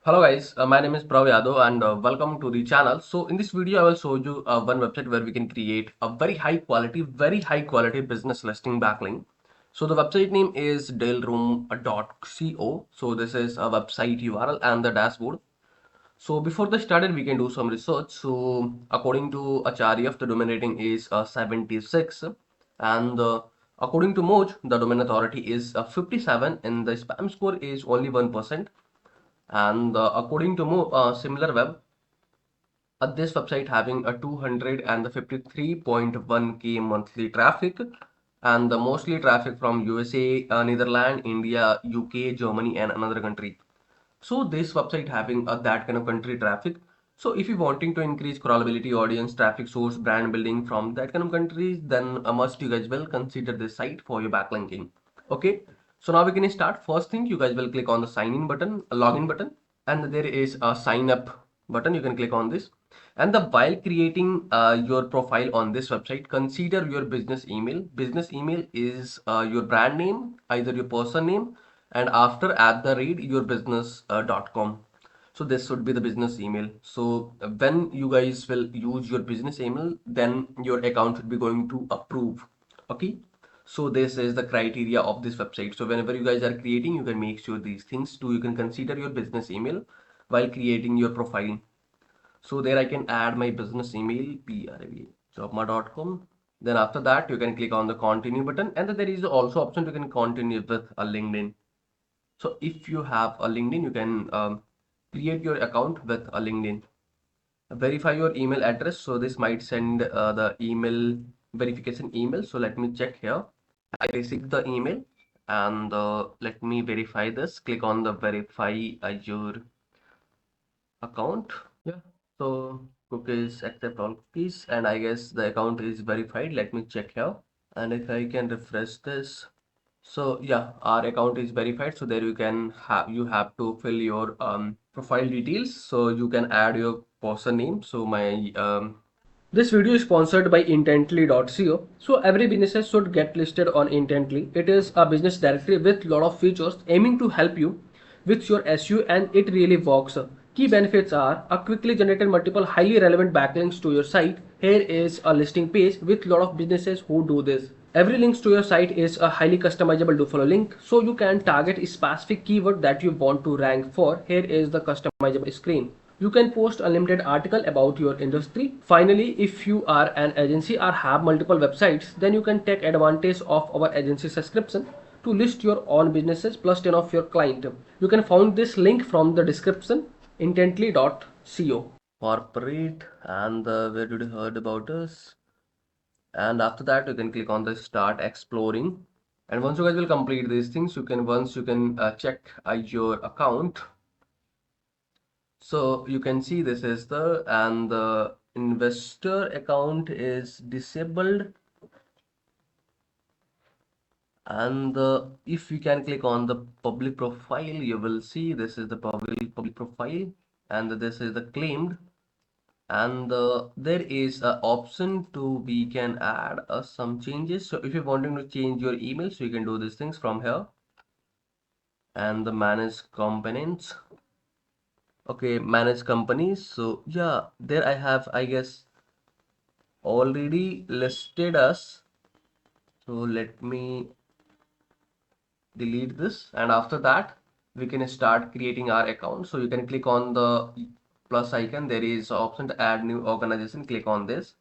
Hello guys, my name is Prav Yadav and welcome to the channel. So in this video I will show you one website where we can create a very high quality business listing backlink. So the website name is dalroom.co. So this is a website URL and the dashboard. So before the started we can do some research. So according to Acharya the domain rating is 76 and according to Moj the domain authority is 57 and the spam score is only 1%. And according to SimilarWeb, this website having a 253.1k monthly traffic, and the mostly traffic from USA, Netherlands, India, UK, Germany, and another country. So this website having that kind of country traffic. So if you wanting to increase crawlability, audience, traffic source, brand building from that kind of countries, then must you guys will consider this site for your backlinking. Okay. So now we can start. First thing, you guys will click on the sign in button, login button, and there is a sign up button. You can click on this. And the while creating your profile on this website, consider your business email. Business email is your brand name, either your person name, and after at the rate your business.com. So this should be the business email. So when you guys will use your business email, then your account should be going to approve. Okay. So this is the criteria of this website. So whenever you guys are creating, you can make sure these things too. You can consider your business email while creating your profile. So there I can add my business email, jobma.com. Then after that, you can click on the continue button, and then there is also option you can continue with a LinkedIn. So if you have a LinkedIn, you can create your account with a LinkedIn. Verify your email address. So this might send the email verification email. So let me check here. I received the email, and let me verify this. Click on the verify your account. Yeah. So cookies, accept all cookies, and I guess the account is verified. Let me check here. And if I can refresh this. So yeah, our account is verified. So there you have to fill your profile details. So you can add your person name. So my this video is sponsored by intently.co. So every business should get listed on Intently. It is a business directory with lot of features aiming to help you with your SEO, and it really works. Key benefits are a quickly generated multiple highly relevant backlinks to your site. Here is a listing page with lot of businesses who do this. Every link to your site is a highly customizable do follow link, so you can target a specific keyword that you want to rank for. Here is the customizable screen. You can post unlimited article about your industry. Finally, if you are an agency or have multiple websites, then you can take advantage of our agency subscription to list your own businesses plus 10 of your client. You can find this link from the description, intently.co. Corporate, and where did you heard about us? And after that you can click on the start exploring, and once you guys will complete these things, once you can check your account. So you can see this is the investor account is disabled, and if you can click on the public profile, you will see this is the public profile, and this is the claimed, and there is an option to we can add some changes. So if you're wanting to change your email, so you can do these things from here, and the manage components. Okay, manage companies. So yeah, there I have, I guess, already listed us. So let me delete this, and after that we can start creating our account. So you can click on the plus icon. There is option to add new organization. Click on this,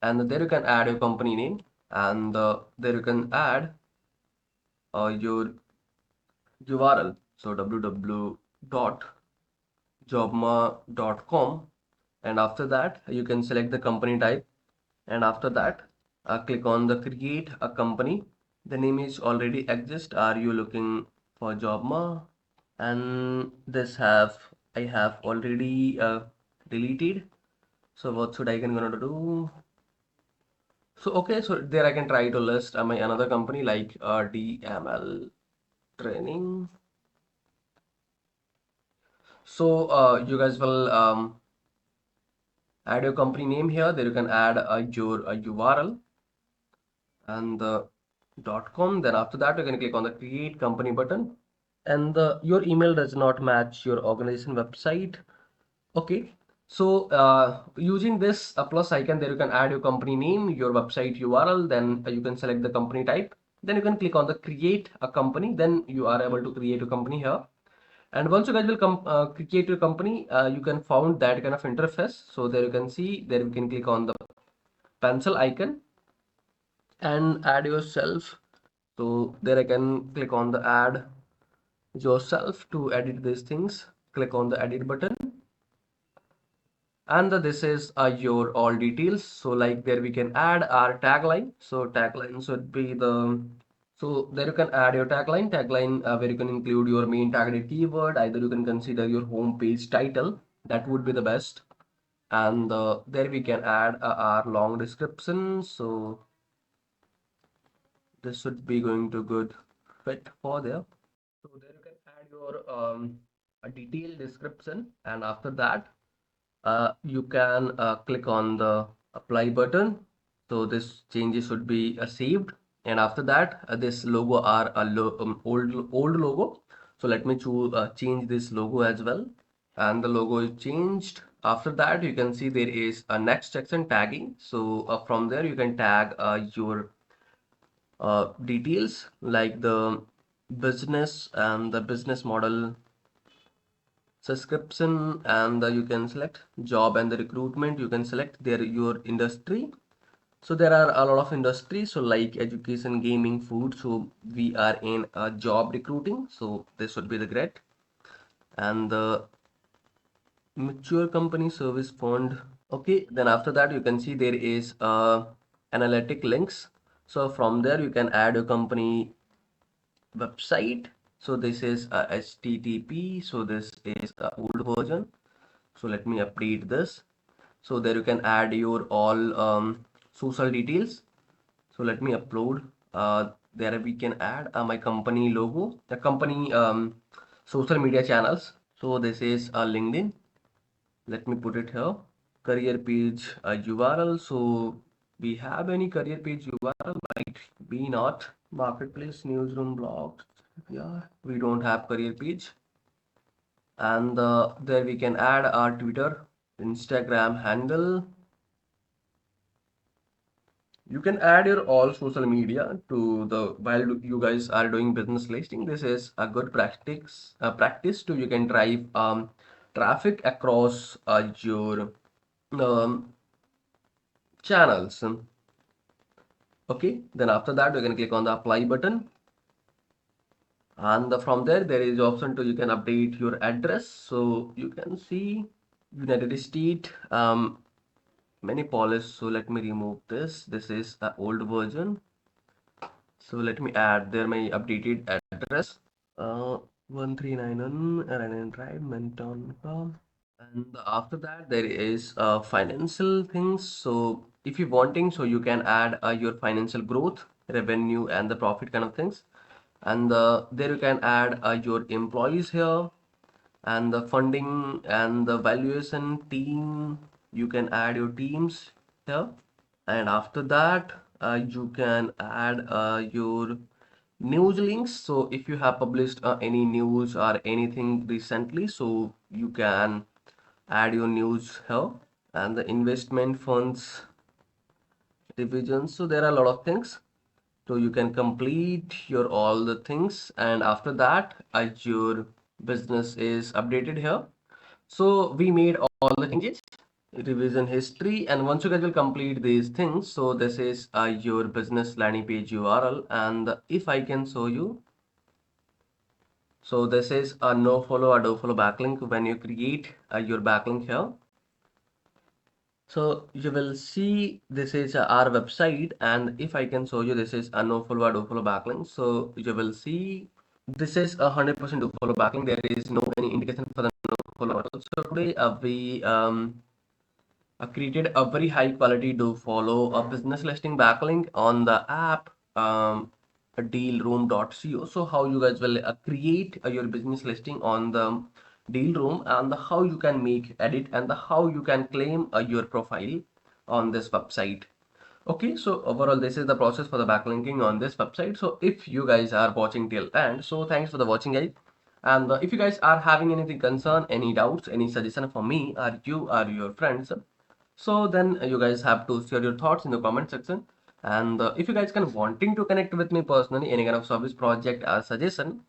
and there you can add your company name, and there you can add your URL. So www.jobma.com, and after that you can select the company type, and after that click on the create a company. The name is already exist. Are you looking for Jobma? And this have I have already deleted. So what should I gonna do? So okay, so there I can try to list my another company like DML training. So you guys will add your company name here. There you can add your URL and the .com. Then after that you can click on the create company button, and your email does not match your organization website. Okay, so using this plus icon, there you can add your company name, your website URL, then you can select the company type. Then you can click on the create a company. Then you are able to create a company here. And once you guys will come create your company, you can found that kind of interface. So there you can see, there you can click on the pencil icon and add yourself. So there I can click on the add yourself to edit these things. Click on the edit button, and this is your all details. So like there we can add our tagline. So tagline should be the, so there you can add your tagline where you can include your main targeted keyword. Either you can consider your home page title, that would be the best. And there we can add our long description. So this should be going to good fit for there. So there you can add your a detailed description, and after that you can click on the apply button. So this changes should be saved, and after that this logo are a old logo. So let me choose change this logo as well, and the logo is changed. After that you can see there is a next section, tagging. So from there you can tag your details like the business and the business model, subscription, and you can select job and the recruitment. You can select there your industry. So there are a lot of industries, so like education, gaming, food. So we are in job recruiting, so this would be the great. And the mature company service fund. Okay, then after that you can see there is analytic links. So from there you can add a company website. So this is HTTP. So this is a old version. So let me update this. So there you can add your all social details. So let me upload. There we can add my company logo, the company social media channels. So this is LinkedIn. Let me put it here. Career page URL. So we have any career page URL? Might be not. Marketplace, newsroom, blogs. Yeah, we don't have career page. And there we can add our Twitter, Instagram handle. You can add your all social media to the while you guys are doing business listing. This is a good practice to you can drive traffic across your um, channels. Okay, then after that you can click on the apply button, and from there is option to you can update your address. So you can see United States, many polish. So let me remove this. This is the old version. So let me add there my updated address. 1391 Aranan Drive, Menton. And after that there is financial things. So if you wanting, so you can add your financial growth, revenue, and the profit kind of things. And there you can add your employees here, and the funding and the valuation team. You can add your teams here. And after that you can add your news links. So if you have published any news or anything recently, so you can add your news here. And the investment funds divisions. So there are a lot of things, so you can complete your all the things, and after that your business is updated here. So we made all the changes, revision history, and once you guys will complete these things, so this is your business landing page URL. And if I can show you, so this is a no follow or do follow backlink. When you create your backlink here, so you will see this is our website, and if I can show you, this is a no follow or do follow backlink. So you will see this is 100% do follow backlink. There is no any indication for the no follow model. So today we created a very high quality do follow a business listing backlink on the app dealroom.co. So how you guys will create your business listing on the deal room, and the how you can make edit, and the how you can claim your profile on this website. Okay, so overall this is the process for the backlinking on this website. So if you guys are watching till end, so thanks for the watching guys. And if you guys are having anything concern, any doubts, any suggestion for me or you or your friends, so then you guys have to share your thoughts in the comment section. And if you guys can wanting to connect with me personally, any kind of service project or suggestion,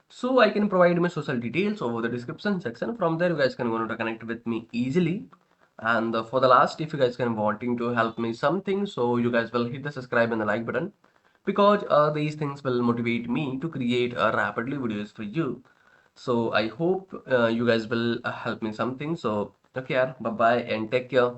so I can provide my social details over the description section. From there, you guys can want to connect with me easily. And for the last, if you guys can wanting to help me something, so you guys will hit the subscribe and the like button, because these things will motivate me to create rapidly videos for you. So I hope you guys will help me something. So okay, bye bye and take care.